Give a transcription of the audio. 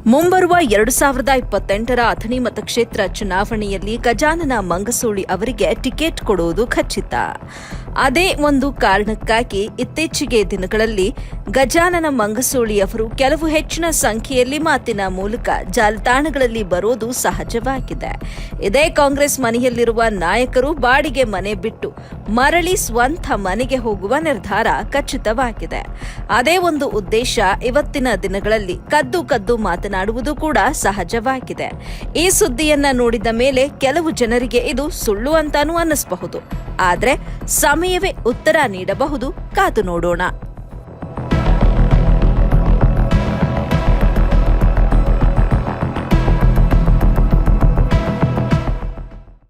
ಮುಂಬರುವ 2028ರ ಅಥಣಿ ಮತಕ್ಷೇತ್ರ ಚುನಾವಣೆಯಲ್ಲಿ ಗಜಾನನ ಮಂಗಸೂಳಿ ಅವರಿಗೆ ಟಿಕೆಟ್ ಕೊಡುವುದು ಖಚಿತ. ಅದೇ ಒಂದು ಕಾರಣಕ್ಕಾಗಿ ಇತ್ತೀಚೆಗೆ ದಿನಗಳಲ್ಲಿ ಗಜಾನನ ಮಂಗಸೂಳಿ ಅವರು ಕೆಲವು ಹೆಚ್ಚಿನ ಸಂಖ್ಯೆಯಲ್ಲಿ ಮಾತಿನ ಮೂಲಕ ಜಾಲತಾಣಗಳಲ್ಲಿ ಬರೋದು ಸಹಜವಾಗಿದೆ. ಇದೇ ಕಾಂಗ್ರೆಸ್ ಮನೆಯಲ್ಲಿರುವ ನಾಯಕರು ಬಾಡಿಗೆ ಮನೆ ಬಿಟ್ಟು ಮರಳಿ ಸ್ವಂತ ಮನೆಗೆ ಹೋಗುವ ನಿರ್ಧಾರ ಖಚಿತವಾಗಿದೆ. ಅದೇ ಒಂದು ಉದ್ದೇಶ ಇವತ್ತಿನ ದಿನಗಳಲ್ಲಿ ಕದ್ದು ಮಾತನಾಡುವುದು ಕೂಡ ಸಹಜವಾಗಿದೆ. ಈ ಸುದ್ದಿಯನ್ನ ನೋಡಿದ ಮೇಲೆ ಕೆಲವು ಜನರಿಗೆ ಇದು ಸುಳ್ಳು ಅಂತಾನೂ ಅನ್ನಿಸಬಹುದು. ಆದ್ರೆ ಸಮಯವೇ ಉತ್ತರ ನೀಡಬಹುದು. ಕಾದು ನೋಡೋಣ.